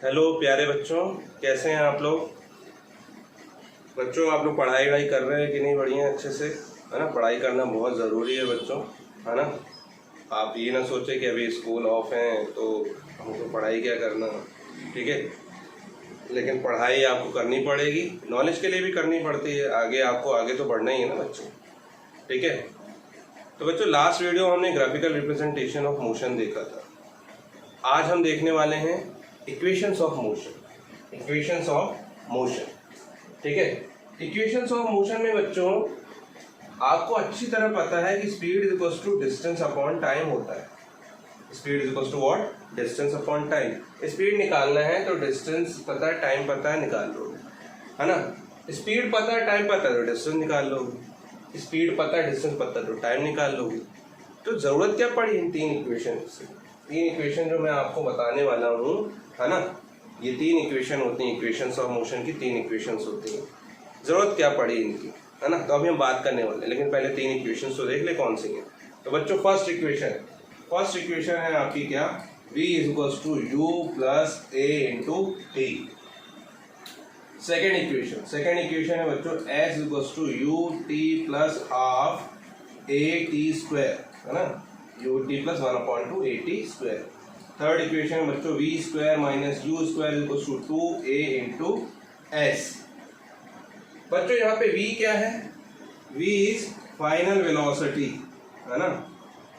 Hello प्यारे बच्चों, कैसे हैं आप लोग। बच्चों आप लोग पढ़ाई वढ़ाई कर रहे हैं कि नहीं बढ़िया अच्छे से, है ना। पढ़ाई करना बहुत ज़रूरी है बच्चों, है ना। आप ये ना सोचें कि अभी स्कूल ऑफ हैं तो हमको पढ़ाई क्या करना, ठीक है। लेकिन पढ़ाई आपको करनी पड़ेगी, नॉलेज के लिए भी करनी पड़ती है। आगे तो बढ़ना ही है ना बच्चों, ठीक है। तो बच्चों लास्ट वीडियो हमने ग्राफिकल रिप्रेजेंटेशन ऑफ मोशन देखा था। आज हम देखने वाले हैं equations of motion. Equations of motion, ठीक है। इक्वेशंस ऑफ मोशन में बच्चों आपको अच्छी तरह पता है कि speed is equals to distance upon time होता है। Speed is equals to what, distance upon time. Speed निकालना है तो डिस्टेंस पता है, टाइम पता है, निकाल लोगे, है ना। स्पीड पता है, टाइम पता है तो डिस्टेंस निकाल लोगे। स्पीड पता है, डिस्टेंस पता है तो टाइम निकाल लोगे। तो जरूरत क्या पड़ी इन तीन इक्वेशन से। तीन इक्वेशन जो मैं आपको बताने वाला हूँ, है ना, ये तीन इक्वेशन होती हैं। इक्वेशंस ऑफ मोशन की तीन इक्वेशंस होती हैं। जरूरत क्या पड़ी इनकी, है ना। तो अभी हम बात करने वाले हैं, लेकिन पहले तीन इक्वेशंस तो देख ले कौन सी हैं। तो बच्चों फर्स्ट इक्वेशन है आपकी क्या, v is equals to u plus a into T. Second equation है बच्चों s is equals to u t plus half a t square, है ना, u t plus 1/2 a t square. Third equation है बच्चों v square minus u square is equals to 2a into s। बच्चों यहाँ पे v क्या है, v is final velocity, है ना,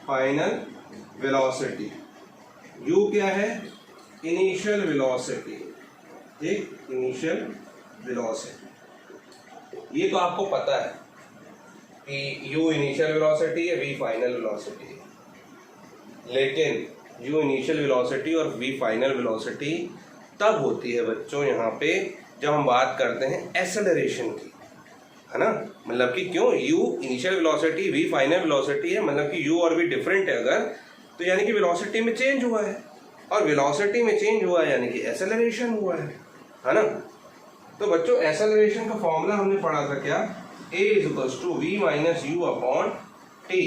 फाइनल वेलोसिटी। u क्या है, इनिशियल वेलोसिटी, ठीक, इनिशियल वेलोसिटी। ये तो आपको पता है कि u इनिशियल वेलोसिटी है, v फाइनल वेलोसिटी है। लेकिन u इनिशियल वेलोसिटी और v फाइनल वेलोसिटी तब होती है बच्चों यहाँ पे जब हम बात करते हैं एक्सेलरेशन की, है ना। मतलब कि क्यों, u initial velocity, v final velocity है, मतलब कि u और v डिफरेंट है अगर, तो यानी कि वेलोसिटी में चेंज हुआ है, और वेलोसिटी में चेंज हुआ है यानी कि एक्सेलरेशन हुआ है ना। तो बच्चों एक्सेलरेशन का फॉर्मूला हमने पढ़ा था क्या, a is equals to v minus u upon t।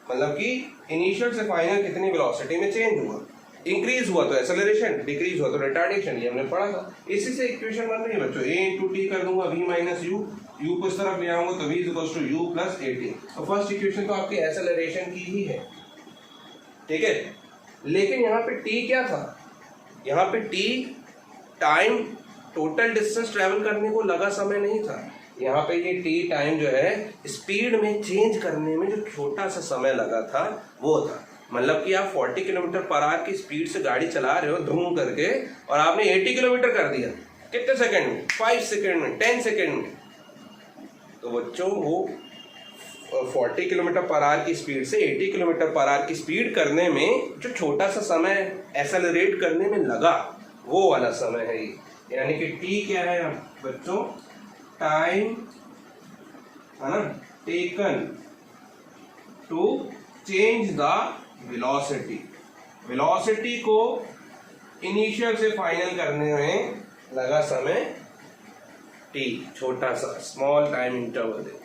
मतलब कि इनिशियल से फाइनल कितनी वेलोसिटी में चेंज हुआ, इंक्रीज हुआ तो एक्सेलरेशन, डिक्रीज हुआ तो रिटार्डेशन, ये हमने पढ़ा था। इसी से इक्वेशन बन रही है बच्चों, a इंटू टी कर दूंगा, v माइनस u, u को इस तरफ ले आऊंगा तो v is equals to u plus a t। तो फर्स्ट इक्वेशन तो आपकी एक्सेलरेशन की ही है, ठीक है। लेकिन यहाँ पे t क्या था, यहाँ पे t time, total distance travel करने को लगा समय नहीं था। यहाँ पे ये t टाइम जो है स्पीड में चेंज करने में जो छोटा सा समय लगा था वो था। मतलब कि आप 40 किलोमीटर पर आवर की स्पीड से गाड़ी चला रहे हो धूम करके, और आपने 80 किलोमीटर कर दिया कितने सेकंड में, 5 सेकंड में, 10 सेकंड में। तो बच्चों वो 40 किलोमीटर पर आवर की स्पीड से 80 किलोमीटर पर आवर की स्पीड करने में जो छोटा सा समय एक्सेलरेट करने में लगा वो वाला समय है ये। यानी कि t क्या है बच्चों, टाइम, है ना, taken to change the velocity. Velocity को इनिशियल से फाइनल करने में लगा समय t, छोटा सा स्मॉल टाइम इंटरवल है।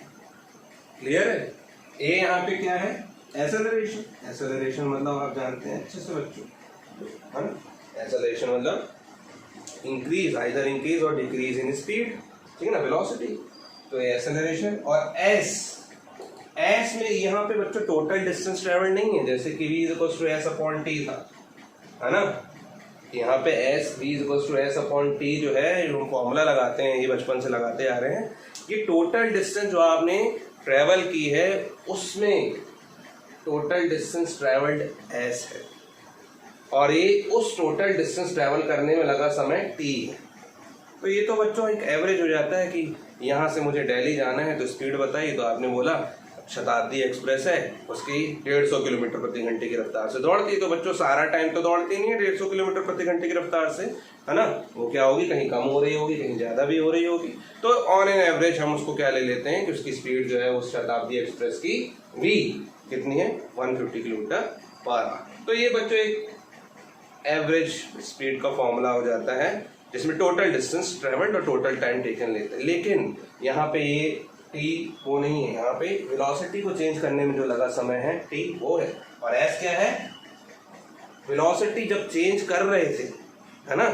क्लियर है। a यहाँ पे क्या है, एक्सेलरेशन। एक्सेलरेशन मतलब आप जानते हैं अच्छे से बच्चों, है ना। एक्सेलरेशन मतलब इंक्रीज, आइदर इंक्रीज और डिक्रीज इन स्पीड, ठीक है ना, वेलोसिटी। तो एक्सेलरेशन। और s में यहाँ पे बच्चों टोटल डिस्टेंस ट्रेवल नहीं है, जैसे कि v is equals to s upon t था, है ना। यहाँ पे v is equals to s upon t जो है, हम फॉर्मूला लगाते हैं, ये बचपन से लगाते आ रहे हैं। ये टोटल डिस्टेंस जो आपने ट्रेवल की है उसमें टोटल डिस्टेंस ट्रेवल्ड s है, और ये उस टोटल डिस्टेंस ट्रेवल करने में लगा समय t है। तो ये तो बच्चों एक एवरेज हो जाता है कि यहाँ से मुझे दिल्ली जाना है तो स्पीड बताई, तो आपने बोला शताब्दी एक्सप्रेस है, उसकी 150 किलोमीटर प्रति घंटे की रफ्तार से दौड़ती है। तो बच्चों सारा टाइम तो दौड़ती नहीं है 150 किलोमीटर प्रति घंटे की रफ्तार से, है ना। वो क्या होगी, कहीं कम हो रही होगी, कहीं ज़्यादा भी हो रही होगी। तो ऑन एन एवरेज हम उसको क्या ले लेते हैं कि उसकी स्पीड जो है उस शताब्दी एक्सप्रेस की v कितनी है, 150 किलोमीटर पर आवर। तो ये बच्चों एक एवरेज स्पीड का फॉर्मूला हो जाता है जिसमें टोटल डिस्टेंस ट्रेवल्ड और टोटल टाइम टेकन लेते हैं। लेकिन यहाँ पे ये t वो नहीं है, यहाँ पे वेलोसिटी को चेंज करने में जो लगा समय है t वो है। और s क्या है, वेलोसिटी जब चेंज कर रहे थे, है ना,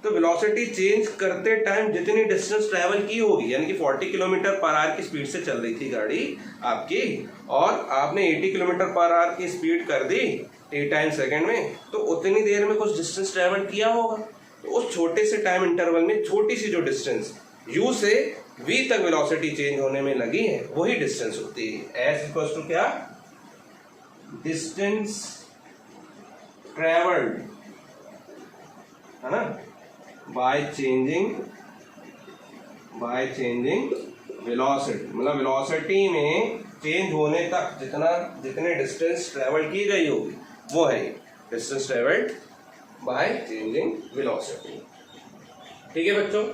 तो वेलोसिटी चेंज करते टाइम जितनी डिस्टेंस ट्रेवल की होगी, यानी कि 40 किलोमीटर पर आवर की स्पीड से चल रही थी गाड़ी आपकी, और आपने 80 किलोमीटर पर आवर की स्पीड कर दी 8 टाइम सेकेंड में, तो उतनी देर में कुछ डिस्टेंस ट्रेवल किया होगा। तो उस छोटे से टाइम इंटरवल में छोटी सी जो डिस्टेंस u से v तक वेलोसिटी चेंज होने में लगी है, वही डिस्टेंस होती है। s इक्वल्स टू क्या, डिस्टेंस ट्रेवल्ड, है ना, बाय चेंजिंग वेलोसिटी, मतलब वेलोसिटी में चेंज होने तक जितने डिस्टेंस ट्रेवल की गई होगी वो है distance travelled by changing velocity. ठीक है बच्चों,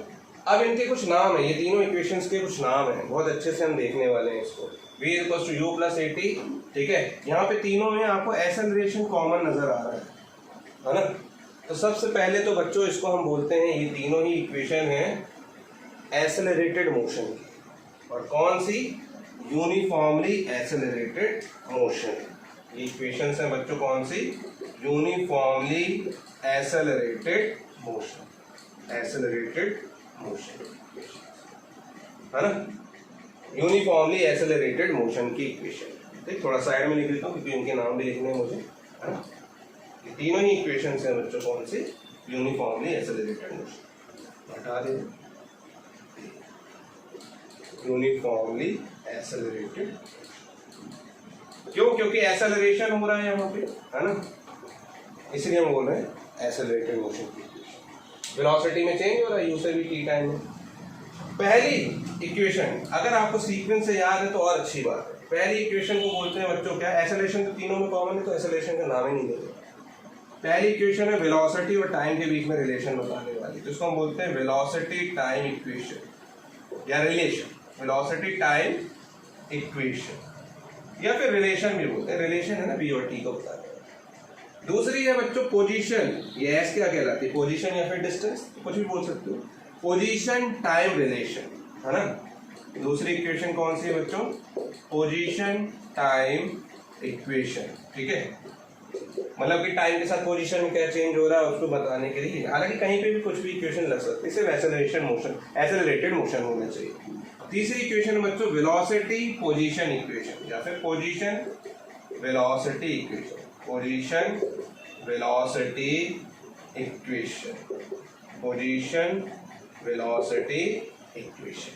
अब इनके कुछ नाम है, ये तीनों इक्वेशंस के कुछ नाम है, बहुत अच्छे से हम देखने वाले हैं इसको। v equals to u plus 80, ठीक है। यहाँ पे तीनों में आपको एक्सेलरेशन कॉमन नजर आ रहा है ना। तो सबसे पहले तो बच्चों इसको हम बोलते हैं, ये तीनों ही इक्वेशन है एक्सेलरेटेड मोशन की, और कौन सी, यूनिफॉर्मली एक्सेलरेटेड मोशन। ये इक्वेशंस हैं बच्चों कौन सी, यूनिफॉर्मली एक्सेलरेटेड मोशन, है ना, यूनिफॉर्मली एक्सेलरेटेड मोशन की इक्वेशन। ठीक, थोड़ा साइड में लिख देता हूँ क्योंकि इनके नाम भी लिखने हैं मुझे, है ना। ये तीनों ही इक्वेशंस हैं बच्चों कौन सी, यूनिफॉर्मली एक्सेलरेटेड मोशन। हटा दे, यूनिफॉर्मली एक्सेलरेटेड, क्यों, क्योंकि एक्सेलरेशन हो रहा है यहाँ पे, है ना, इसलिए हम बोल रहे हैं एक्सेलरेटेड मोशन की। वेलोसिटी में चेंज हो रहा है u से भी t टाइम में। पहली इक्वेशन अगर आपको सीक्वेंस से याद है तो और अच्छी बात है। पहली इक्वेशन को बोलते हैं बच्चों क्या, एक्सेलरेशन तो तीनों में कॉमन है तो एक्सेलरेशन का नाम ही नहीं देंगे। पहली इक्वेशन है वेलोसिटी और टाइम के बीच में रिलेशन बताने वाली, तो इसको हम बोलते हैं वेलोसिटी टाइम इक्वेशन या रिलेशन, वेलोसिटी टाइम इक्वेशन या फिर रिलेशन भी बोलते हैं। रिलेशन है ना v और t को बताने। दूसरी है बच्चों पोजीशन, ये एस क्या कहलाती है, पोजीशन या फिर डिस्टेंस, कुछ भी बोल सकते हो, पोजीशन टाइम रिलेशन, है ना। दूसरी इक्वेशन कौन सी है बच्चों, पोजीशन टाइम इक्वेशन, ठीक है, मतलब कि टाइम के साथ पोजीशन में क्या चेंज हो रहा है उसको बताने के लिए। हालांकि कहीं पे भी कुछ भी इक्वेशन लग सकती है, सिर्फ एक्सेलरेशन मोशन, एक्सेलरेटेड मोशन होना चाहिए। तीसरी इक्वेशन बच्चों वेलोसिटी पोजीशन इक्वेशन या फिर position velocity equation, position velocity equation, position velocity equation.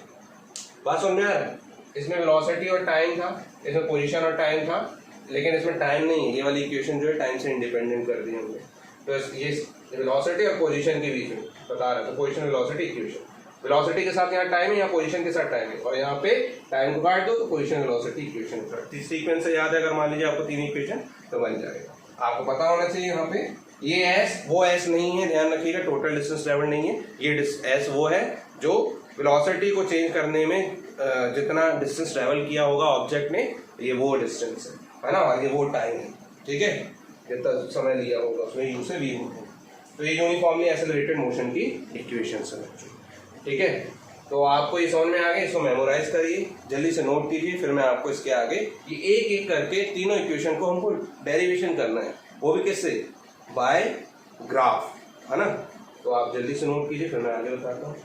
बात समझ में आ रहा है? इसमें वेलोसिटी और टाइम था, इसमें पोजीशन और टाइम था, लेकिन इसमें टाइम नहीं है। ये वाली इक्वेशन जो है टाइम से इंडिपेंडेंट कर दी हमने, तो ये वेलोसिटी और पोजीशन के बीच में बता रहा था, पोजीशन वेलोसिटी इक्वेशन। वेलोसिटी के साथ यहाँ टाइम है, यहाँ पोजीशन के साथ टाइम है, और यहाँ पे टाइम को काट दो तो पोजीशन वेलोसिटी इक्वेशन। सीक्वेंस से याद है अगर मान लीजिए आपको तीन इक्वेशन तो बन जाएगा। आपको पता होना चाहिए यहाँ पे ये एस वो एस नहीं है, ध्यान रखिएगा, टोटल डिस्टेंस ट्रेवल नहीं है, ये एस वो है जो वेलोसिटी को चेंज करने में जितना डिस्टेंस ट्रेवल किया होगा ऑब्जेक्ट ने, ये वो डिस्टेंस है ना, और ये वो टाइम है, ठीक है, जितना समय लिया होगा उसमें यू से वी होगा। तो ये यूनिफॉर्मली एक्सेलरेटेड मोशन की इक्वेशंस है, ठीक है। तो आपको ये समझ में आ गया, इसको मेमोराइज करिए, जल्दी से नोट कीजिए, फिर मैं आपको इसके आगे ये एक एक करके तीनों इक्वेशन को हमको डेरिवेशन करना है, वो भी किससे, बाय ग्राफ, है ना। तो आप जल्दी से नोट कीजिए, फिर मैं आगे बताता हूँ।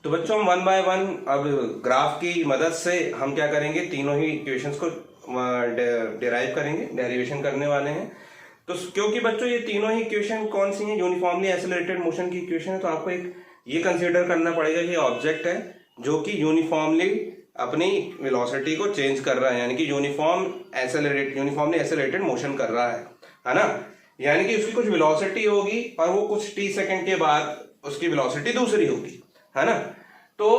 तो बच्चों हम 1 बाय 1 अब ग्राफ की मदद से हम क्या करेंगे, तीनों ही इक्वेशंस को डिराइव करेंगे, डेरिवेशन करने वाले हैं। तो क्योंकि बच्चों ये तीनों ही इक्वेशन कौन सी हैं, यूनिफॉर्मली एक्सेलरेटेड मोशन की इक्वेशन है, तो आपको एक ये कंसीडर करना पड़ेगा कि ऑब्जेक्ट है जो कि यूनिफॉर्मली अपनी वेलोसिटी को चेंज कर रहा है, यानी कि यूनिफॉर्मली एक्सेलरेटेड मोशन कर रहा है ना। यानी कि उसकी कुछ वेलोसिटी होगी और वो कुछ t सेकंड के बाद उसकी वेलोसिटी दूसरी होगी, है ना। तो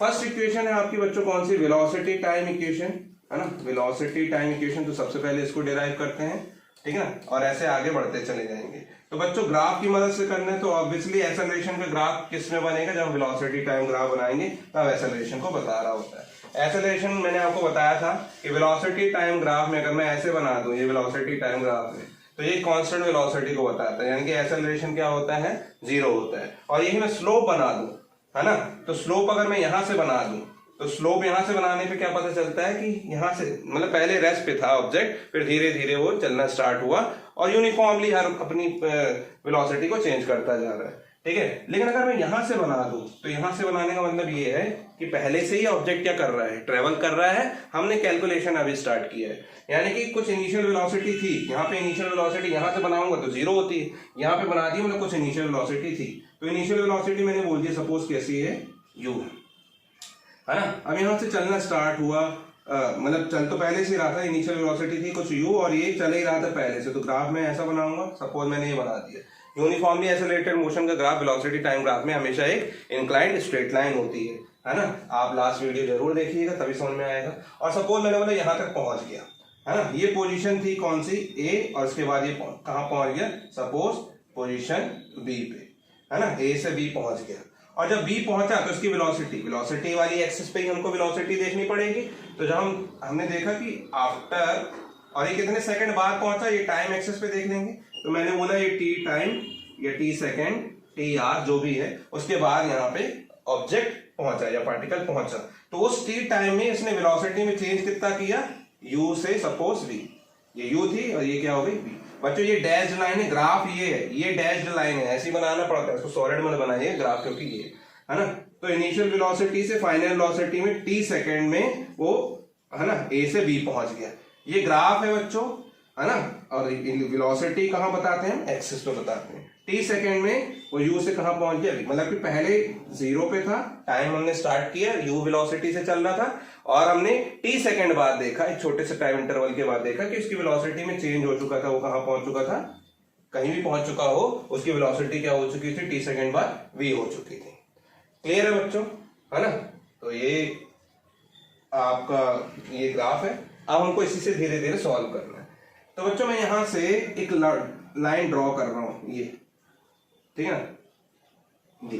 फर्स्ट इक्वेशन है आपकी बच्चों कौन सी, वेलोसिटी टाइम इक्वेशन, है ना, वेलोसिटी टाइम इक्वेशन। तो सबसे पहले इसको डिराइव करते हैं, ठीक है ना, और ऐसे आगे बढ़ते चले जाएंगे। तो बच्चों ग्राफ की मदद से करने, तो ऑब्वियसली एक्सेलरेशन का ग्राफ किस में बनेगा, जब वेलोसिटी टाइम ग्राफ बनाएंगे तब एक्सेलरेशन को बता रहा होता है। एक्सेलरेशन मैंने आपको बताया था कि वेलोसिटी टाइम ग्राफ में अगर मैं ऐसे बना दूं, ये वेलोसिटी टाइम ग्राफ में, तो ये कांस्टेंट वेलोसिटी को बताता है, यानी कि एक्सेलरेशन क्या होता है, 0 होता है। और यही मैं स्लोप बना दूं, है ना, तो स्लोप अगर मैं यहां से बना दूं तो स्लोप यहाँ से बनाने पे क्या पता चलता है कि यहाँ से मतलब पहले रेस्ट पे था ऑब्जेक्ट, फिर धीरे धीरे वो चलना स्टार्ट हुआ और यूनिफॉर्मली हर अपनी वेलोसिटी को चेंज करता जा रहा है, ठीक है। लेकिन अगर मैं यहाँ से बना दूं तो यहाँ से बनाने का मतलब ये है कि पहले से ही ऑब्जेक्ट क्या कर रहा है, ट्रेवल कर रहा है, हमने कैलकुलेशन अभी स्टार्ट किया है, यानी कि कुछ इनिशियल वेलोसिटी थी, यहाँ पे इनिशियल वेलोसिटी यहाँ से बनाऊंगा तो जीरो होती है, यहाँ पे बना दी मतलब कुछ इनिशियल वेलोसिटी थी, तो इनिशियल वेलोसिटी मैंने बोल दिया सपोज कैसी है, यू है ना। अब यहाँ से चलना स्टार्ट हुआ, मतलब चल तो पहले से रहा था, इनिशियल वेलोसिटी थी कुछ यू और ये चल ही रहा था पहले से, तो ग्राफ में ऐसा बनाऊंगा, सपोज मैंने ये बना दिया। यूनिफॉर्मली एक्सेलरेटेड मोशन का ग्राफ वेलोसिटी टाइम ग्राफ में हमेशा एक इंक्लाइंड स्ट्रेट लाइन होती है ना। आप लास्ट वीडियो जरूर देखिएगा तभी समझ में आएगा। और सपोज मैंने बोला यहाँ तक पहुंच गया, है ना, ये पोजीशन थी कौन सी, ए, और उसके बाद ये कहाँ पहुंच गया, सपोज पोजीशन बी पे, है ना, ए से बी पहुंच गया। और जब बी पहुंचा तो उसकी वेलोसिटी वाली एक्सिस पे ही हमको वेलोसिटी देखनी पड़ेगी। तो जब हमने देखा कि आफ्टर, और ये कितने सेकंड बाद पहुंचा, ये टाइम एक्सिस पे देख लेंगे, तो मैंने बोला ये टी टाइम या टी सेकंड टी आर जो भी है, उसके बाद यहाँ पे ऑब्जेक्ट पहुंचा या पार्टिकल पहुंचा, तो उस टी टाइम में इसने वेलोसिटी में चेंज कितना किया, u से सपोज v, ये u थी और ये क्या हो गई v। बच्चों ये डैश्ड लाइन है, ग्राफ ये है, ये डैश्ड लाइन है, ऐसी बनाना पड़ता है, इसको सॉलिड में बनाइए ग्राफ, क्योंकि ये है ना। तो इनिशियल वेलोसिटी से फाइनल वेलोसिटी में टी सेकंड में वो, है ना, a से b पहुंच गया, ये ग्राफ है बच्चों, है ना। और वेलोसिटी कहाँ बताते हैं, एक्सिस पे बताते हैं। टी सेकंड में वो u से कहाँ पहुंच गया, मतलब कि पहले जीरो पे था, टाइम हमने स्टार्ट किया, u वेलोसिटी से चल रहा था, और हमने टी सेकंड बाद देखा, एक छोटे से टाइम इंटरवल के बाद देखा कि उसकी वेलोसिटी में चेंज हो चुका था, वो कहाँ पहुंच चुका था, कहीं भी पहुंच चुका हो, उसकी वेलोसिटी क्या हो चुकी थी, टी सेकंड बाद v हो चुकी थी। क्लियर है बच्चों, है ना। तो ये आपका ये ग्राफ है, अब हमको इसी से धीरे धीरे सॉल्व करना है। तो बच्चों मैं यहां से एक लाइन ड्रॉ कर रहा हूं, ये ठीक है ना, ये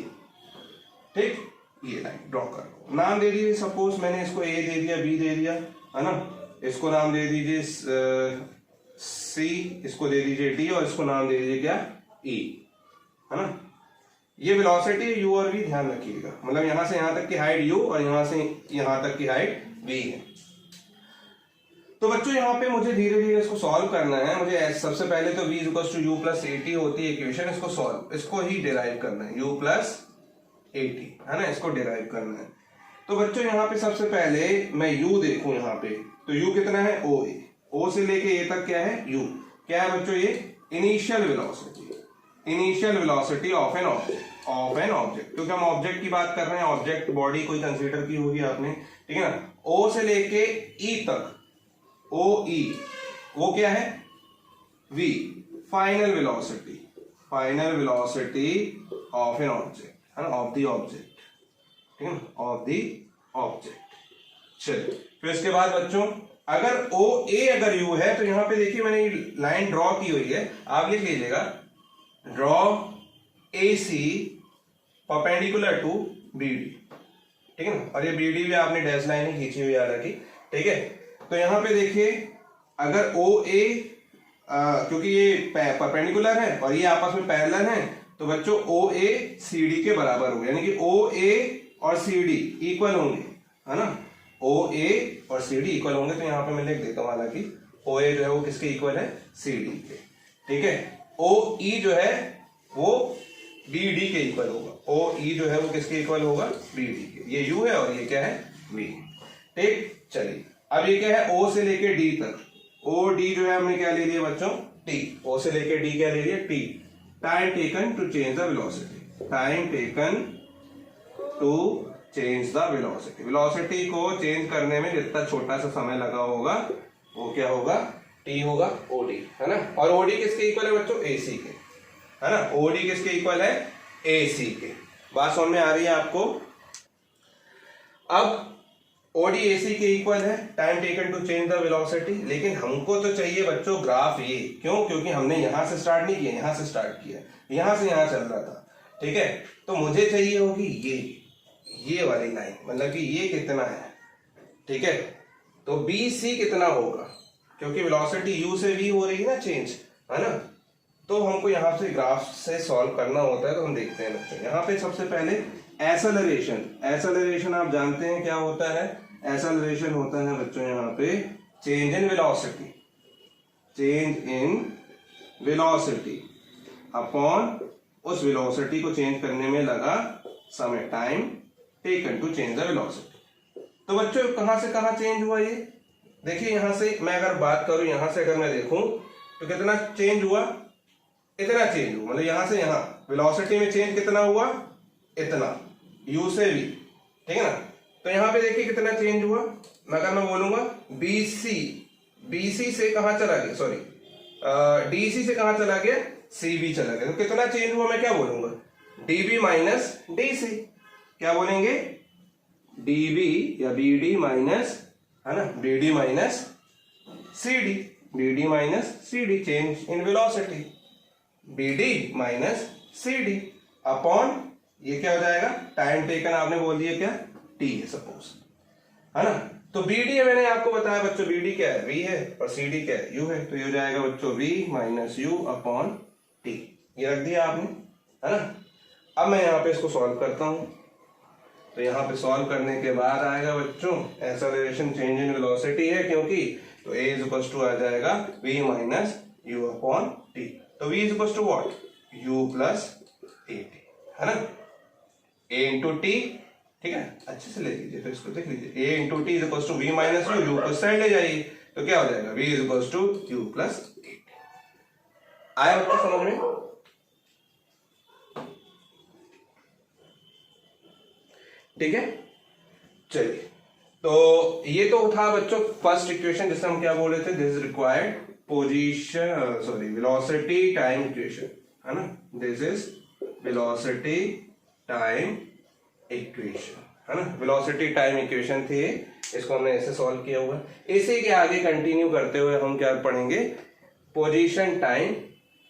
ठीक, ये लाइन ड्रॉ कर रहा हूं, नाम दे दीजिए, सपोज मैंने इसको ए दे दिया, बी दे दिया, है ना, इसको नाम दे दीजिए सी, इसको दे दीजिए डी, और इसको नाम दे दीजिए क्या, ई, है ना। ये वेलोसिटी u और v ध्यान रखिएगा, मतलब यहां से यहां तक की हाइट u और यहां से यहां तक की हाइट v है। तो बच्चों यहाँ पे मुझे धीरे धीरे इसको सॉल्व करना है। मुझे सबसे पहले तो v equals to u plus AT होती है इक्वेशन, इसको ही डिराइव करना है, u प्लस एटी, है ना, इसको डिराइव करना है। तो बच्चों यहाँ पे सबसे पहले मैं u देखूं, यहाँ पे तो u कितना है, o से लेके ये तक क्या है, u क्या है बच्चों, ये initial velocity of an object, क्योंकि हम ऑब्जेक्ट की बात कर रहे हैं, ऑब्जेक्ट बॉडी कोई कंसीडर की होगी आपने, ठीक है ना। o से लेके e तक, OE वो क्या है, v, final velocity of an object, है ना, ऑफ द ऑब्जेक्ट, ठीक है ना, ऑफ द ऑब्जेक्ट। चलिए फिर इसके बाद बच्चों अगर OA अगर u है, तो यहां पे देखिए मैंने लाइन ड्रॉ की हुई है, आप लिख लीजिएगा, draw AC perpendicular to BD, ठीक है ना, और ये BD भी आपने डैश लाइन ही खींची हुई याद रखी, ठीक है। तो यहां पे देखिए अगर OA क्योंकि ये परपेंडिकुलर है और ये आपस में पैरेलल है, तो बच्चों OA CD के बराबर होंगे, यानी कि OA और CD इक्वल होंगे, है ना, OA और CD इक्वल होंगे। तो यहाँ पे मैं लिख देता हूँ, हालांकि OA जो है वो किसके इक्वल है, CD के, ठीक है। OE जो है वो BD के इक्वल होगा, OE जो है वो किसके इक्वल होगा, BD के, ये U है और ये क्या है, V, ठीक। चलिए अब ये क्या है, O से लेके D तक, OD जो है हमने क्या ले लिया बच्चों, T, O से लेके D क्या ले लिया, T, time taken to change the velocity, velocity को चेंज करने में जितना छोटा सा समय लगा होगा वो क्या होगा, T होगा, OD, है ना। और OD किसके इक्वल है बच्चों, AC के, है ना, OD किसके इक्वल है, AC के। बात समझ में आ रही है आपको। अब OD AC के इक्वल है, time taken to change the velocity, लेकिन हमको तो चाहिए बच्चों ग्राफ ये, क्यों, क्योंकि हमने यहां से स्टार्ट नहीं किया, यहां से स्टार्ट किया, यहां से यहां चल रहा था, ठीक है। तो मुझे चाहिए होगी ये वाली लाइन, मतलब कि ये कितना है, ठीक है। तो BC कितना होगा, क्योंकि वेलोसिटी U से V हो रही है ना चेंज, है ना। तो हमको यहाँ से ग्राफ से सॉल्व करना होता है, तो हम देखते हैं बच्चों, यहाँ पे सबसे पहले एसेलरेशन, एसेलरेशन आप जानते हैं क्या होता है, एसेलरेशन होता है बच्चों यहाँ पे change in velocity, change in velocity upon उस वेलोसिटी को चेंज करने में लगा समय, time taken to change the velocity. तो बच्चों कहां से कहां चेंज हुआ ये देखिए, यहां से मैं अगर बात करूं, यहां से अगर मैं देखूं तो कितना चेंज हुआ, इतना चेंज हुआ, मतलब यहां से यहां वेलोसिटी में चेंज कितना हुआ, इतना, u से v, ठीक है ना। तो यहां पे देखिए कितना चेंज हुआ, अगर मैं बोलूंगा BC से कहां चला गया, सॉरी DC से कहां चला गया, CB चला गया, तो कितना चेंज हुआ, मैं क्या बोलूंगा, DB माइनस DC, क्या बोलेंगे, DB या BD माइनस, है ना, BD minus CD, BD minus CD, change in velocity, BD minus CD upon ये क्या हो जाएगा, टाइम टेकन आपने बोल दिया क्या, T है सपोज, है ना। तो BD मैंने आपको बताया बच्चों, BD क्या है, V है, और CD क्या है, U है, तो ये हो जाएगा बच्चों V minus U upon T, ये रख दिया आपने, है ना। अब मैं यहाँ पे इसको सॉल्व करता हूं, तो यहाँ पे सॉल्व करने के बाद आएगा बच्चों एसेलरेशन चेंज इन वेलोसिटी है क्योंकि, तो A इज इक्वल टू आ जाएगा V minus U upon T, तो V is equal to what, U plus AT, है ना, A इंटू टी, ठीक है, अच्छे से ले लीजिए, फिर इसको देख लीजिए, A into T is equal to V minus U plus side ले जाइए, तो क्या हो जाएगा, V is equal to U plus AT। आया बच्चों समझ में, ठीक है। चलिए, तो ये तो था बच्चों फर्स्ट इक्वेशन जिसे हम क्या बोल रहे थे, this is required position, sorry velocity time equation, है ना, this is velocity time equation, है ना, वेलोसिटी टाइम इक्वेशन थी, इसको हमने ऐसे सॉल्व किया हुआ है। इसी के आगे कंटिन्यू करते हुए हम क्या पढ़ेंगे, position time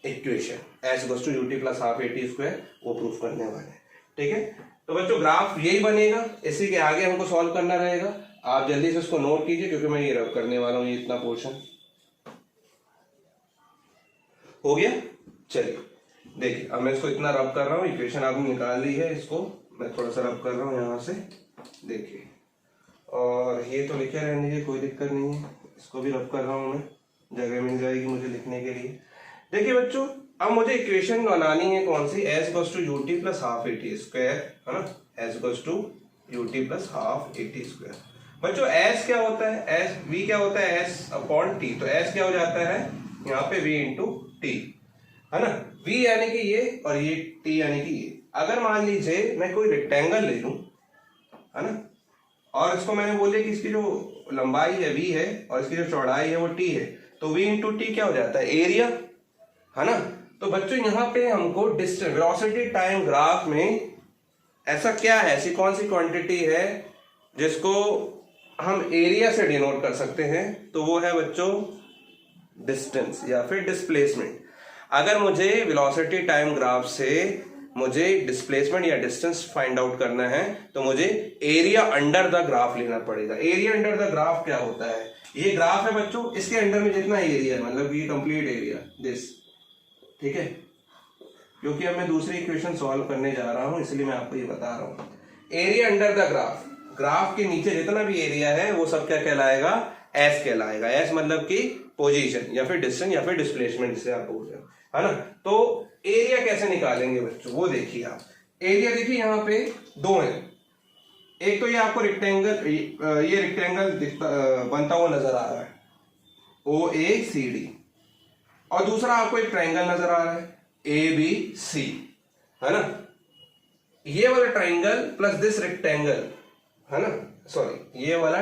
equation, S equals to UT plus half AT square, वो प्रूफ करने वाले हैं, ठीक है। तो बच्चों ग्राफ यही बनेगा, इसी के आगे हमको सॉल्व करना रहेगा, आप जल्दी से उसको नोट कीजिए क्योंकि मैं ये रब करने वाला हूं, ये इतना पोर्शन हो गया। चलिए देखिए, अब मैं इसको इतना रब कर रहा हूँ, इक्वेशन आपने निकाल ली है, इसको मैं थोड़ा सा रब कर रहा हूँ यहाँ से, देखिए, और ये तो लिखे रहने दीजिए, कोई दिक्कत नहीं है, इसको भी रब कर रहा हूँ मैं, जगह मिल जाएगी मुझे लिखने के लिए। देखिए बच्चों, अब मुझे इक्वेशन बनानी है कौन सी, s equals to UT plus half AT square, है ना, s equals to UT plus half AT square. बच्चों एस क्या होता है, एस वी क्या होता है, एस अपॉन टी, तो एस क्या हो जाता है यहाँ पे v इंटू टी, है ना, v यानी कि ये और ये t यानी कि ये। अगर मान लीजिए मैं कोई रेक्टेंगल ले लूं, है ना, और इसको मैंने बोले कि इसकी जो लंबाई है v है और इसकी जो चौड़ाई है वो t है, तो v इंटू टी क्या हो जाता है, एरिया, है ना। तो बच्चों यहाँ पे हमको डिस्टेंस वेलोसिटी टाइम ग्राफ में ऐसा क्या है, ऐसी कौन सी क्वांटिटी है जिसको हम एरिया से डिनोट कर सकते हैं, तो वो है बच्चों डिस्टेंस या फिर डिस्प्लेसमेंट। अगर मुझे वेलोसिटी टाइम ग्राफ से मुझे डिस्प्लेसमेंट या डिस्टेंस फाइंड आउट करना है तो मुझे एरिया अंडर द ग्राफ लेना पड़ेगा। एरिया अंडर द ग्राफ क्या होता है, ये ग्राफ है बच्चों, इसके अंडर में जितना एरिया है, मतलब ये कंप्लीट एरिया दिस, ठीक है, क्योंकि अब मैं दूसरी इक्वेशन सॉल्व करने जा रहा हूं इसलिए मैं आपको ये बता रहा हूं। Area under the graph, graph के नीचे जितना भी एरिया है वो सब क्या कहलाएगा, एस कहलाएगा। एस मतलब कि पोजीशन या फिर डिस्टेंस या फिर डिस्प्लेसमेंट जिसे आप बोल रहे हो, है ना। तो एरिया कैसे निकालेंगे बच्चों, वो देखिए आप। एरिया देखिए यहाँ पे दो है, एक तो ये आपको रेक्टेंगल, ये रेक्टेंगल बनता हुआ नजर आ रहा है OACD, और दूसरा आपको एक ट्रायंगल नजर आ रहा है ABC, है ना। ये वाला ट्रायंगल प्लस दिस रेक्टेंगल, है ना, सॉरी ये वाला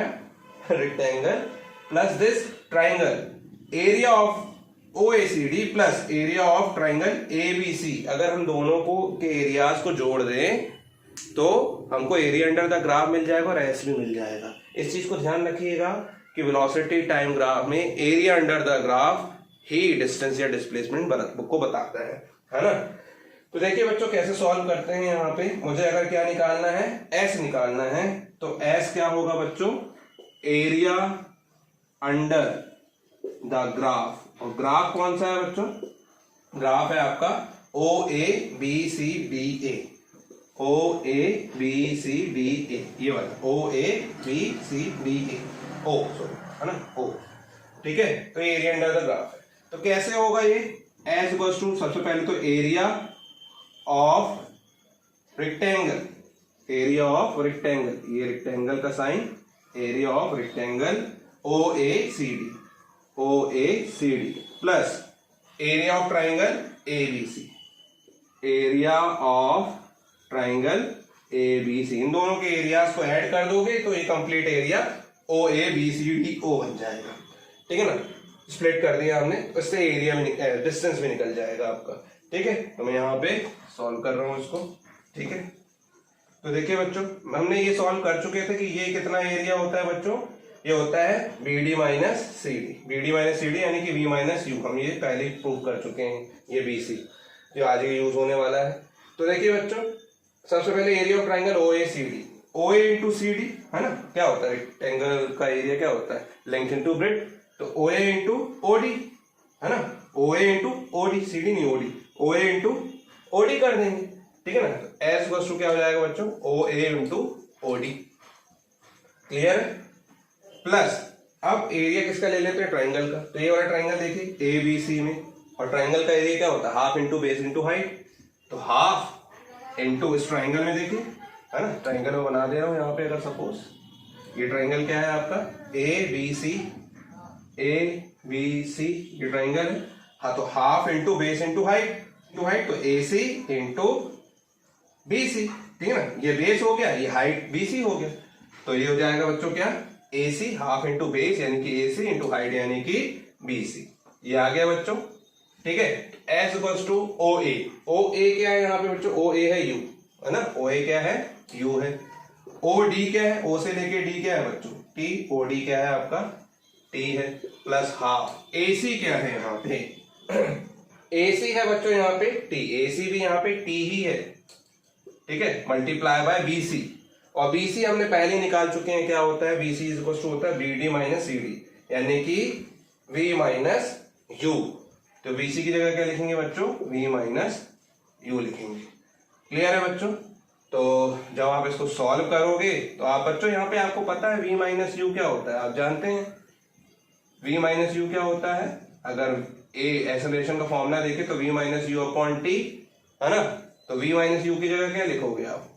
rectangle plus this triangle, area of OACD plus area of triangle ABC, अगर हम दोनों को के एरियाज को जोड़ दें तो हमको एरिया अंडर द ग्राफ मिल जाएगा और एस भी मिल जाएगा। इस चीज को ध्यान रखिएगा कि वेलोसिटी टाइम ग्राफ में area under the graph he distance या डिस्प्लेसमेंट को बताता है ना। तो देखिए बच्चों कैसे सॉल्व करते हैं। यहाँ पे मुझे अगर क्या निकालना है, एस निकालना है, तो एस क्या होगा बच्चों, एरिया अंडर द ग्राफ, और ग्राफ कौन सा है बच्चों, ग्राफ है आपका OABCDA, O A B C D A, ये वाला O A B C D A, O sorry है ना ओ, ठीक है। तो ये एरिया अंडर द ग्राफ है। तो कैसे होगा ये, एज इक्वल्स टू सबसे पहले तो area of rectangle, area of rectangle, ये रेक्टेंगल का sign, area of rectangle O A C D, O A C D plus area of triangle A B C, area of triangle A B C, इन दोनों के areas को add कर दोगे तो ये complete area O A B C D O बन जाएगा, ठीक है ना। स्प्लिट कर दिया हमने, उससे एरिया में डिस्टेंस भी निकल जाएगा आपका, ठीक है। तो मैं यहाँ पे सॉल्व कर रहा हूँ इसको, ठीक है। तो देखिए बच्चों, हमने ये सॉल्व कर चुके थे कि ये कितना एरिया होता है बच्चों, ये होता है B D minus C D, B D minus C D यानी कि वी माइनस यू, हम ये पहले ही प्रूव कर चुके हैं, ये बी सी जो आज यूज होने वाला है। तो देखिए बच्चों, सबसे पहले area of triangle O A C D, O A into C D है ना, क्या होता है रेक्टेंगल का एरिया क्या होता है, लेंथ इंटू ब्रेड्थ, तो ओ ए इंटू ओ डी है ना, O A into O D, C D नहीं O D, O A into O D कर देंगे, ठीक है ना। तो एस इक्वल्स टू क्या हो जाएगा बच्चों, O A into O D, clear. Plus अब एरिया किसका ले लेते हैं, ट्राइंगल का। तो ये वाला ट्राइंगल देखिए ए बी सी में, और ट्राइंगल का एरिया क्या होता है, half into base into height, तो हाफ इंटू इस ट्राइंगल में देखिए है ना, ट्राइंगल में बना दे रहा हूं यहाँ पे, अगर सपोज ये ट्राइंगल क्या है आपका ए बी सी, ए बी सी ये ट्राइंगल है, हाँ तो half into base into height, तो ए सी इंटू बी सी, ठीक है ना, ये बेस हो गया, ये हाइट बी सी हो गया, तो ये हो जाएगा बच्चों क्या, ए सी हाफ इंटू बेस यानी कि ए सी इंटू हाइट यानी कि बी सी, ये आ गया बच्चों, ठीक है। एस इक्वल्स टू ओ ए, ओ ए क्या है यहाँ पे बच्चों, ओ ए है यू है ना, ओ ए क्या है यू है, ओ डी क्या है, ओ से लेके डी क्या है बच्चों टी, ओ डी क्या है आपका टी है, प्लस हाफ ए सी क्या है यहाँ पे ए सी है बच्चों यहाँ पे टी, ए सी भी यहाँ पे टी ही है, ठीक है, मल्टीप्लाई बाय बी सी, और बी सी हमने पहले निकाल चुके हैं, क्या होता है B C is equals to होता है B D minus C D यानी कि वी माइनस यू, तो बी सी की जगह क्या लिखेंगे बच्चों, वी माइनस यू लिखेंगे, क्लियर है बच्चों। तो जब आप इसको सॉल्व करोगे तो आप बच्चों यहाँ पे आपको पता है वी माइनस यू क्या होता है, आप जानते हैं वी माइनस यू क्या होता है, अगर ए एक्सेलरेशन का फॉर्मूला देखे तो V minus U upon T है ना, तो वी माइनस यू की जगह क्या लिखोगे आप,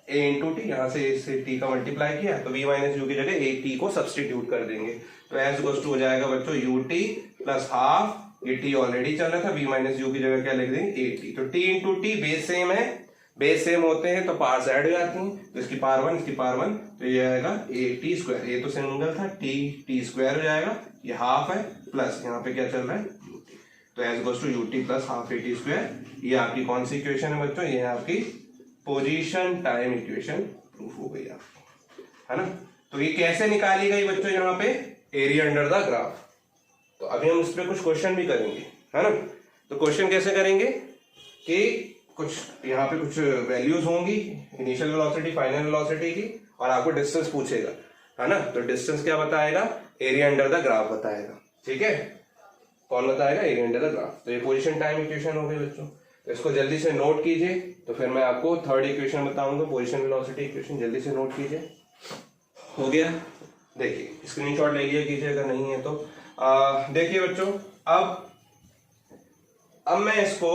ए इंटू टी, यहाँ से ए से टी का मल्टीप्लाई किया तो वी माइनस यू की जगह ए टी को सब्सटीट्यूट कर देंगे, तो एस इक्वल्स टू हो जाएगा बच्चों यू टी प्लस हाफ, ये टी ऑलरेडी चल रहा था, वी माइनस यू की जगह क्या लिख देंगे ए टी, तो T into T base same है, बेस सेम होते हैं तो पार्ट्स ऐड हो जाती हैं, तो इसकी पावर 1 इसकी पावर 1, तो ये आएगा ए टी स्क्वायर, ए तो सिंगल था टी टी स्क्वायर हो जाएगा, ये हाफ है प्लस यहाँ पे क्या चल रहा है यू टी, तो S goes to U T plus half A T square, ये आपकी कौन सी इक्वेशन है बच्चों, ये है आपकी पोजीशन टाइम इक्वेशन प्रूफ हो गई आपकी, है ना। तो ये कैसे निकाली गई बच्चों यहाँ पे, एरिया अंडर द ग्राफ। तो अभी हम इस पे कुछ क्वेश्चन भी करेंगे, है ना। तो क्वेश्चन कैसे करेंगे कि कुछ यहाँ पे कुछ वैल्यूज होंगी इनिशियल वेलोसिटी फाइनल वेलोसिटी की, और आपको डिस्टेंस पूछेगा, है ना। तो डिस्टेंस क्या बताएगा, एरिया अंडर द ग्राफ बताएगा, ठीक है। कौन बताएगा, एरिया अंडर द ग्राफ। तो ये पोजीशन टाइम इक्वेशन हो गई बच्चों, तो इसको जल्दी से नोट कीजिए, तो फिर मैं आपको थर्ड इक्वेशन बताऊंगा, पोजीशन वेलोसिटी इक्वेशन, जल्दी से नोट कीजिए। हो गया, देखिए स्क्रीनशॉट ले लिया कीजिए अगर नहीं है तो। देखिए बच्चों, अब मैं इसको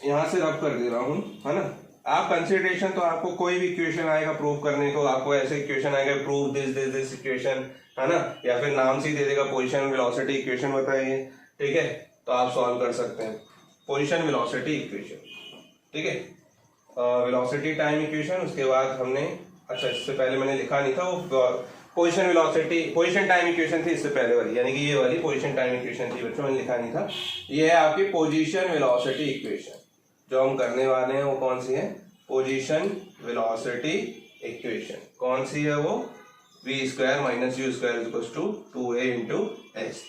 यहां से रब कर दे रहा हूं, है ना। आप कंसिडरेशन, तो आपको कोई भी इक्वेशन आएगा प्रूव करने को, आपको ऐसे इक्वेशन आएगा प्रूव दिस इक्वेशन, है ना, या फिर नाम से ही दे देगा पोजीशन वेलोसिटी इक्वेशन बताइए, ठीक है, तो आप सॉल्व कर सकते हैं पोजीशन वेलोसिटी इक्वेशन, ठीक है। वेलोसिटी टाइम इक्वेशन, उसके बाद हमने, अच्छा इससे पहले मैंने लिखा नहीं था, वो position velocity position time equation थी इससे पहले वाली, यानी कि ये वाली पोजीशन टाइम इक्वेशन थी बच्चों, मैंने लिखा नहीं था। ये है आपकी पोजीशन वेलोसिटी इक्वेशन, जो हम करने वाले हैं वो कौन सी है, पोजीशन वेलोसिटी इक्वेशन। कौन सी है वो, V square minus U square equals to 2a into S.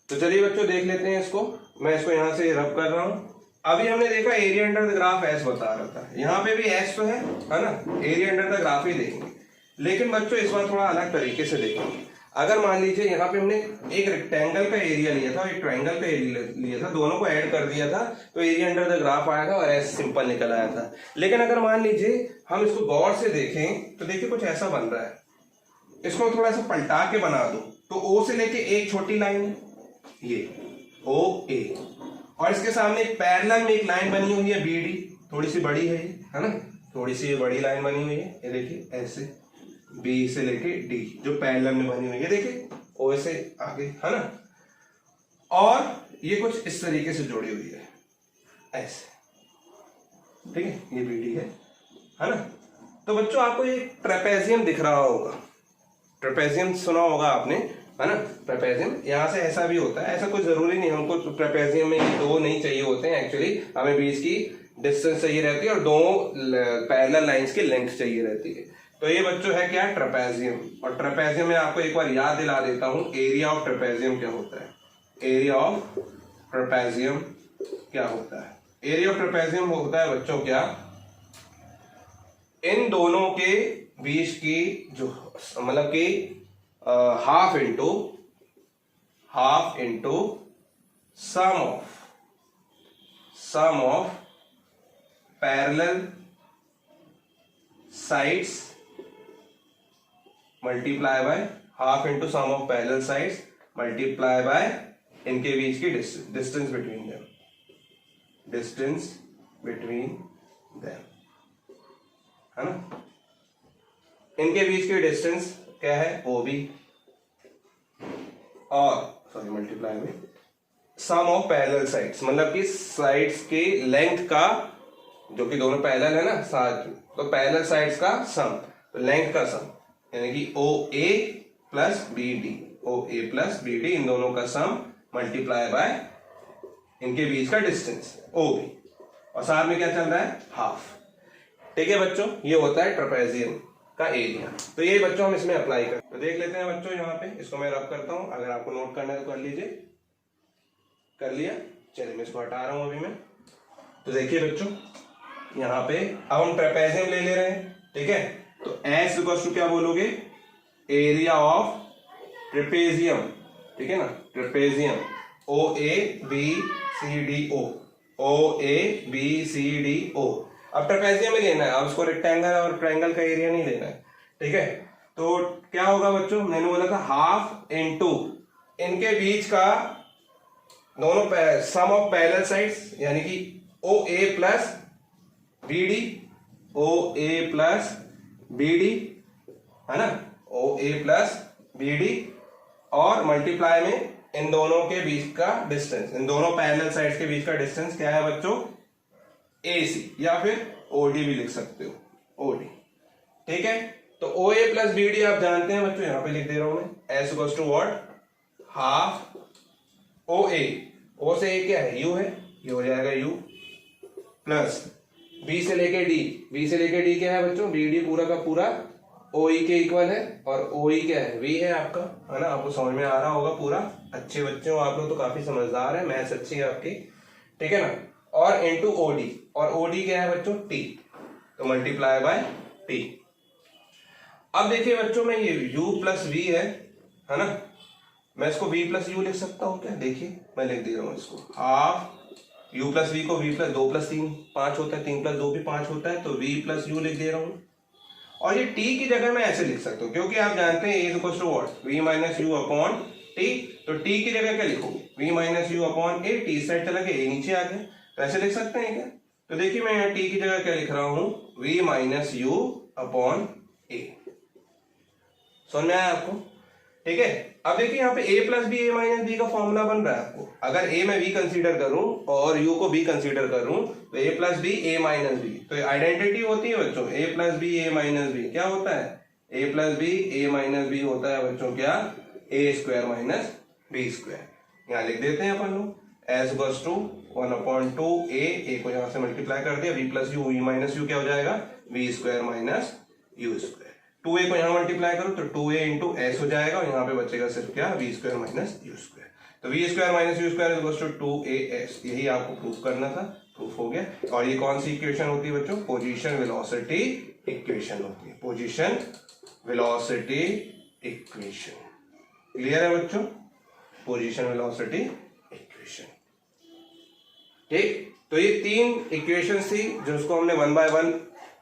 तो चलिए बच्चों देख लेते हैं इसको, मैं इसको यहां से रब कर रहा हूं। अभी हमने देखा area under the graph S बता रहा था, यहाँ पे भी एस तो है ना, एरिया अंडर द ग्राफ ही देखेंगे, लेकिन बच्चों इस बार थोड़ा अलग तरीके से देखेंगे। अगर मान लीजिए यहाँ पे हमने एक रेक्टेंगल का एरिया लिया था और एक ट्रायंगल का एरिया लिया था, दोनों को ऐड कर दिया था तो एरिया अंडर द ग्राफ आया था और ऐसे सिंपल निकल आया था। लेकिन अगर मान लीजिए हम इसको गौर से देखें तो देखिए कुछ ऐसा बन रहा है। इसको थोड़ा सा पलटा के बना दो तो ओ से लेके एक छोटी लाइन है, ये ओ ए, और इसके सामने एक पैरेलल में एक लाइन बनी हुई है बी डी, थोड़ी सी बड़ी है ये, है ना, थोड़ी सी ये बड़ी लाइन बनी हुई है, ये देखिए ऐसे बी से लेके डी जो पैरेलल में बनी हुई है, देखिए ओ से आगे, है ना, और ये कुछ इस तरीके से जुड़ी हुई है ऐसे, ठीक है, ये बी डी है ना। तो बच्चों आपको ये ट्रेपेजियम दिख रहा होगा, ट्रेपेजियम सुना होगा आपने, है ना, ट्रेपेजियम यहाँ से ऐसा भी होता है, ऐसा कोई जरूरी नहीं हमको ट्रेपेजियम में दो नहीं चाहिए होते हैं, एक्चुअली हमें बीच की डिस्टेंस चाहिए रहती है और दो पैरेलल लाइंस की लेंथ चाहिए रहती है। तो ये बच्चों है क्या, ट्रेपेजियम। और ट्रेपेजियम में आपको एक बार याद दिला देता हूं एरिया ऑफ ट्रेपेजियम क्या होता है। एरिया ऑफ ट्रेपेजियम क्या होता है, एरिया ऑफ ट्रेपेजियम होता है बच्चों क्या, इन दोनों के बीच की जो मतलब कि half into sum of parallel sides multiply by half into sum of parallel sides multiply by इनके बीच की डिस्टेंस बिटवीन देम, है ना। इनके बीच की डिस्टेंस क्या है, OB, और सॉरी मल्टीप्लाई में सम ऑफ पैरेलल साइड्स, मतलब कि साइड्स की लेंथ का, जो कि दोनों पैरेलल है ना साथ, तो पैरेलल साइड्स का सम, तो लेंथ का सम, यानी कि OA प्लस BD, इन दोनों का सम मल्टीप्लाई बाय इनके बीच का डिस्टेंस OB, और साथ में क्या चल रहा है, हाफ। ठीक है बच्चों, ये होता है ट्रेपेजियम का एरिया। तो ये बच्चों हम इसमें अप्लाई करें, तो देख लेते हैं बच्चों, यहाँ पे इसको मैं रब करता हूं, अगर आपको नोट करना है तो कर लीजिए। कर लिया, चलिए मैं इसको हटा रहा हूं अभी मैं। तो देखिए बच्चों यहाँ पे अब हम ट्रेपेजियम ले रहे हैं, ठीक है, तो एस इक्वल्स टू क्या बोलोगे, एरिया ऑफ ट्रेपेजियम, ठीक है ना, ट्रेपेजियम OABCDO। अब ट्रेपेजियम में लेना है, अब उसको रेक्टेंगल और ट्रायंगल का एरिया नहीं लेना है, ठीक है। तो क्या होगा बच्चों, मैंने बोला था हाफ इनटू इनके बीच का दोनों सम ऑफ पैरेलल साइड्स, यानी कि OA प्लस BD, है ना, OA प्लस BD, और मल्टीप्लाई में इन दोनों के बीच का डिस्टेंस, इन दोनों पैरेलल साइड्स के बीच का डिस्टेंस क्या है बच्चों, AC, या फिर OD भी लिख सकते हो, OD, ठीक है। तो OA प्लस BD आप जानते हैं बच्चों, यहां पे लिख दे रहा हूं मैं, S equals to what, half OA, O से A क्या है, U है, ये हो जाएगा U, प्लस B से लेके D क्या है बच्चों, BD पूरा का पूरा OE के इक्वल है, और OE क्या है, V है आपका, है ना, आपको समझ में आ रहा होगा पूरा, अच्छे बच्चे हो आप लोग, तो काफी समझदार है, मैथ्स अच्छी है आपकी, ठीक है ना, और इनटू OD, और OD क्या है बच्चों, T, तो मल्टीप्लाई बाय T। अब देखिए बच्चों में ये U प्लस V है ना, मैं इसको V प्लस U लिख सकता हूं क्या, देखिए मैं लिख दे रहा हूं इसको, हाफ U प्लस V को V प्लस 2 प्लस 3 5 होता है, 3 प्लस 2 भी 5 होता है, तो V प्लस U लिख दे रहा हूं, और ये T की जगह मैं ऐसे लिख सकता हूं, क्योंकि आप जानते हैं A equals to what, V minus U upon T, तो T की जगह क्या लिखोगे, V minus U upon A, T side चला गया, A नीचे आ गया, तो ऐसे लिख सकते हैं क्या। तो देखिए मैं यहाँ T की जगह क्या लिख रहा हूं, V minus U upon A, समझ में आया आपको, ठीक है। अब देखिए यहाँ पे A plus B A minus B का फॉर्मूला बन रहा है आपको, अगर A में V कंसीडर करूं और U को B कंसीडर करूं, तो A plus B A minus B, तो आइडेंटिटी होती है बच्चों, A plus B A minus B क्या होता है, A plus B A minus B होता है बच्चों क्या, A square minus B square. यहाँ लिख देते हैं अपन लोग, S इक्वल्स टू 1/2 A को यहाँ से मल्टीप्लाई कर दिया, V plus U, V minus U क्या हो जाएगा, V square minus U square, 2A को यहाँ मल्टीप्लाई करो तो 2A इंटू S हो जाएगा, और यहाँ पे बचेगा सिर्फ क्या, V square minus U square, तो V square minus U square equals to 2AS, यही आपको प्रूफ करना था, प्रूफ हो गया। और ये कौन सी इक्वेशन होती है बच्चों, पोजीशन वेलोसिटी इक्वेशन होती है, पोजीशन वेलोसिटी इक्वेशन, क्लियर है बच्चों? Position velocity equation. ठीक, तो ये 3 इक्वेशंस थी जो उसको हमने 1 बाय 1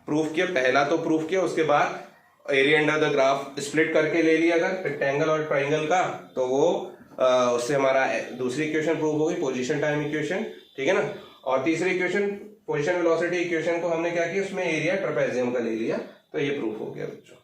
प्रूफ किया। पहला तो प्रूफ किया, उसके बाद area under the graph split करके ले लिया अगर रेक्टेंगल और ट्राइंगल का, तो वो उससे हमारा दूसरी इक्वेशन प्रूफ होगी, पोजीशन टाइम इक्वेशन। ठीक है ना? और तीसरी इक्वेशन पोजीशन वेलोसिटी इक्वेशन को हमने क्या किया, उसमें एरिया ट्रेपेजियम का ले लिया, तो ये प्रूफ हो गया बच्चों।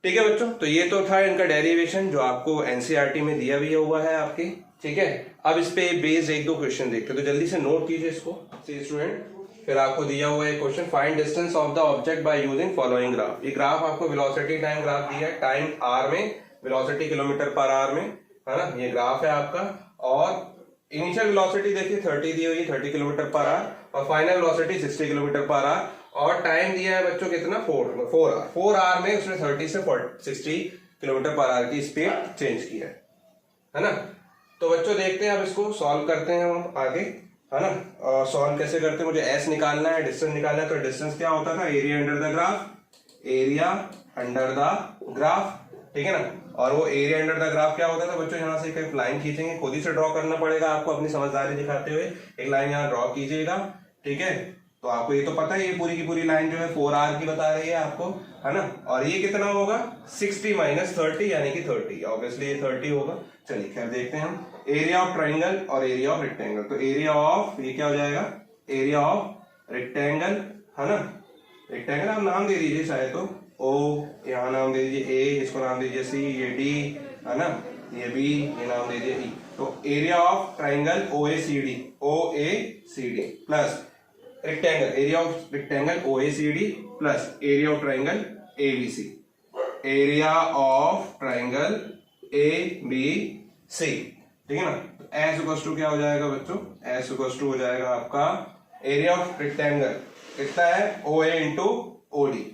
ठीक है बच्चों, तो ये तो था इनका डेरिवेशन जो आपको एनसीईआरटी में दिया भी हुआ है आपकी। ठीक है, अब इस पे बेस्ड 1-2 क्वेश्चन देखते हैं, तो जल्दी से नोट कीजिए इसको सी स्टूडेंट। फिर आपको दिया हुआ है question, find distance of the object by using following graph. ये ग्राफ आपको वेलोसिटी टाइम ग्राफ दिया है, टाइम आर में, वेलोसिटी किलोमीटर पर आवर में, है ना? ये ग्राफ है आपका। और इनिशियल वेलोसिटी देखिए 30 दी हुई है, 30 किलोमीटर पर आवर, और final velocity 60 kilometre per hour, और टाइम दिया है बच्चों कितना, 4 आवर में उसने 30 से 60 किलोमीटर पर आवर की स्पीड चेंज किया है ना? तो बच्चों देखते हैं, अब इसको सॉल्व करते हैं हम आगे, है ना? और सॉल्व कैसे करते हैं, मुझे एस निकालना है, डिस्टेंस निकालना है। तो डिस्टेंस क्या होता था, area under the graph, area under the graph. ठीक है ना? और वो एरिया अंडर द ग्राफ क्या होता था बच्चों, यहाँ से एक लाइन खींचेंगे, खुद ही से ड्रॉ करना पड़ेगा आपको अपनी समझदारी दिखाते हुए। एक लाइन यहाँ ड्रॉ कीजिएगा। ठीक है, तो आपको ये तो पता है, ये पूरी की पूरी लाइन जो है 4 आवर की बता रही है आपको, है ना? और ये कितना होगा, 60 माइनस 30 यानी कि 30, ऑब्वियसली ये 30 होगा। चलिए खैर देखते हैं हम एरिया ऑफ ट्राइंगल और एरिया ऑफ रेक्टेंगल। तो एरिया ऑफ, ये क्या हो जाएगा, एरिया ऑफ रेक्टेंगल, है ना? रेक्टेंगल आप नाम दे दीजिए चाहे तो, ओ, यहाँ नाम दे दीजिए ए, इसको नाम दीजिए सी, ये डी, है ना? ये बी, ये नाम दे दीजिए ई। तो area of triangle O A C D, O A C D plus rectangle, area of rectangle O A C D plus area of triangle A B C, area of triangle A B C. ठीक है ना? तो S equals to क्या हो जाएगा बच्चों, S equals to हो जाएगा आपका एरिया ऑफ रेक्टेंगल कितना है, ओ A into O D,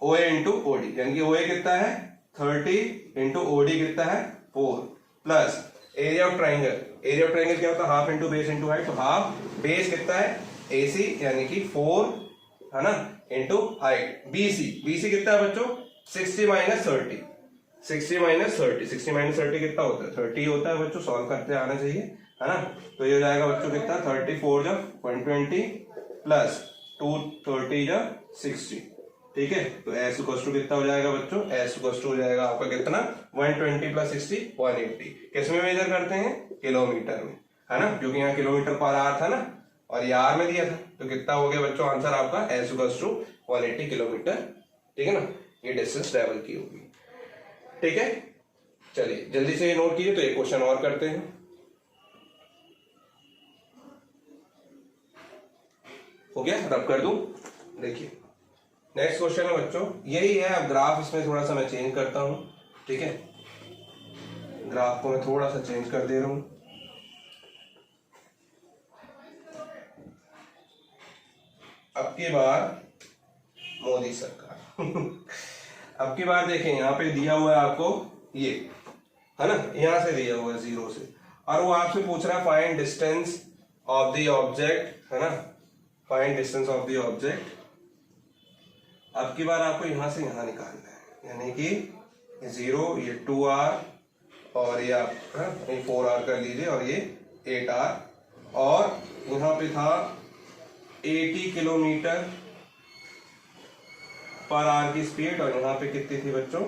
O A into O D, यानी कि ओ ए कितना है 30 इंटू ओ डी कितना है 4, plus area of triangle, area of triangle क्या होता है, half into base into height. तो हाफ बेस कितना है AC यानी कि 4, है ना, इंटू हाइट। BC, BC कितना है बच्चों, 60 माइनस 30, 60 माइनस 30, 60 माइनस 30 कितना होता है, 30 होता है बच्चों, सॉल्व करते आना चाहिए, है ना? तो ये हो जाएगा बच्चों कितना, 34 जब 120 प्लस 230 जब 60। ठीक है, तो S इक्वल्स टू कितना हो जाएगा बच्चों, S इक्वल्स टू हो जाएगा आपका कितना, 120 प्लस 60 180। किस में मेजर करते हैं, किलोमीटर में, है ना? क्योंकि यहाँ किलोमीटर पर आवर था ना, और ये आर में दिया था, तो कितना हो गया बच्चों आंसर आपका, S इक्वल्स टू 180 किलोमीटर। ठीक है ना? ये डिस्टेंस ट्रेवल की होगी। ठीक है, चलिए जल्दी से ये नोट कीजिए। तो एक क्वेश्चन और करते हैं, हो गया, रब कर दूं। देखिए नेक्स्ट क्वेश्चन है बच्चों, यही है। अब ग्राफ इसमें थोड़ा सा मैं चेंज करता हूं। ठीक है, ग्राफ को मैं थोड़ा सा चेंज कर दे रहा हूं। अब की बार मोदी सरकार अब की बार देखें, यहाँ पे दिया हुआ है आपको ये, है ना, यहां से दिया हुआ है 0 से, और वो आपसे पूछ रहा है find distance of the object, है ना, find distance of the object. अब की बार आपको यहां से यहां निकालना है, यानी कि 0, ये 2R, और ये आप 4R कर लीजिए, और ये 8R, और यहाँ पे था 80 किलोमीटर पर आवर की स्पीड, और यहाँ पे कितनी थी बच्चों,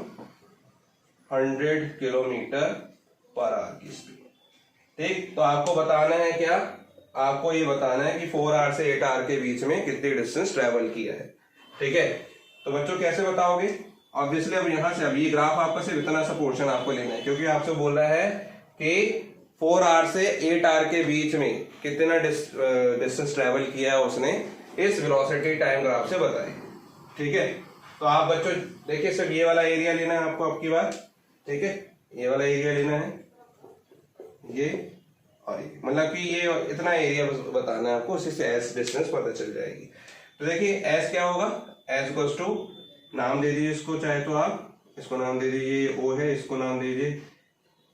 100 किलोमीटर पर आवर की स्पीड। ठीक, तो आपको बताना है क्या, आपको ये बताना है कि 4 आवर से 8 आवर के बीच में कितनी डिस्टेंस ट्रेवल किया है। ठीक है, तो बच्चों कैसे बताओगे, ऑब्वियसली अब यहां से, अब ये ग्राफ आपका सिर्फ इतना सा पोर्शन आपको लेना है, क्योंकि आपसे बोल रहा है कि 4 आवर से 8 आवर के बीच में कितना डिस्टेंस ट्रेवल किया है उसने, इस वेलोसिटी टाइम ग्राफ से बताइए। ठीक है, तो आप बच्चों देखिए, सिर्फ ये वाला एरिया लेना है आपको अब की बार। ठीक है, ये वाला एरिया लेना है, ये और ये, मतलब कि ये इतना एरिया बताना है आपको, उसी से एस डिस्टेंस पता चल जाएगी। तो देखिए एस क्या होगा, एस इक्वल्स टू, नाम दे दीजिए इसको, चाहे तो आप इसको नाम दे दीजिए ओ है, इसको नाम दे दीजिए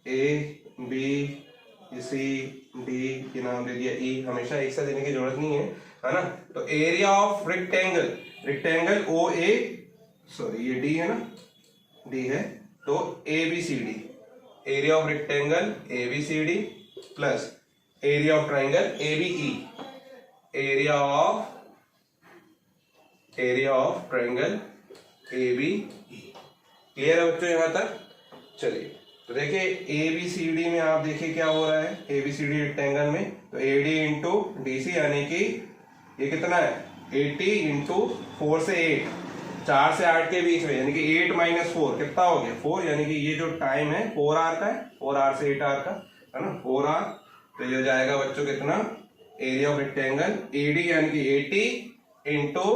ए, बी, सी, डी, ये नाम दे दिया ई। हमेशा एक साथ देने की जरूरत नहीं है ना? तो area of rectangle, rectangle O A, sorry ये डी है ना, डी है, तो A B C D, area of rectangle ABCD plus area of triangle ABE, area of triangle ABE। Clear है बच्चों यहाँ तक? चलिए तो देखिए ABCD में आप देखिए क्या हो रहा है, ABCD रेक्टेंगल में तो AD इंटू DC यानी कि ये कितना है 80 इंटू 4 से 8, 4 से 8 के बीच में, यानी कि 8 माइनस 4 कितना हो गया 4, यानी कि ये जो टाइम है 4 आवर का है, 4 आवर से 8 आवर का है ना, 4 आवर। तो ये हो जाएगा बच्चों कितना, एरिया ऑफ रेक्टेंगल AD यानी कि 80 into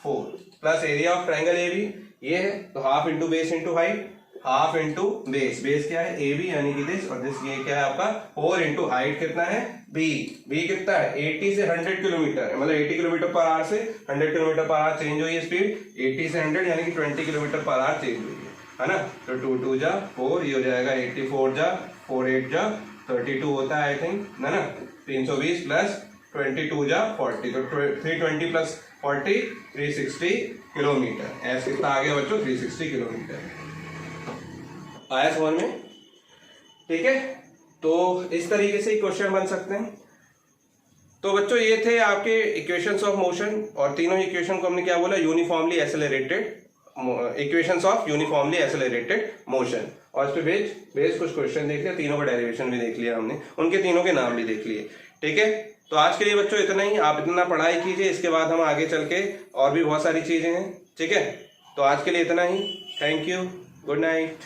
4 plus area of triangle AB ये है, तो half into base into height, half into base, base क्या है AB यानी कि दिस, और दिस ये क्या है आपका 4 इंटू हाइट कितना है B कितना है 80 से 100 किलोमीटर, मतलब 80 किलोमीटर पर आवर से 100 किलोमीटर पर आवर चेंज हुई है स्पीड, 80 से 100 यानी कि 20 किलोमीटर पर आवर चेंज हुई है ना। तो 2 2 जा 4, ये हो जाएगा 84 जा 4 8 जा 32 होता है आई थिंक, है ना, 320 प्लस 22 जा 40, तो 320 प्लस 40 360 किलोमीटर। ऐसे कितना आ गया बच्चों 360 किलोमीटर। आया समझ में? ठीक है, तो इस तरीके से क्वेश्चन बन सकते हैं। तो बच्चों ये थे आपके इक्वेशंस ऑफ मोशन, और तीनों इक्वेशन को हमने क्या बोला, uniformly accelerated equations of uniformly accelerated motion, और इस पे बेस कुछ क्वेश्चन देख लिया, तीनों का डेरिवेशन भी देख लिया हमने, उनके तीनों के नाम भी देख लिए। ठीक है, तो आज के लिए बच्चों इतना ही, आप इतना पढ़ाई कीजिए, इसके बाद हम आगे चल के और भी बहुत सारी चीजें हैं। ठीक है, तो आज के लिए इतना ही, थैंक यू, गुड नाइट।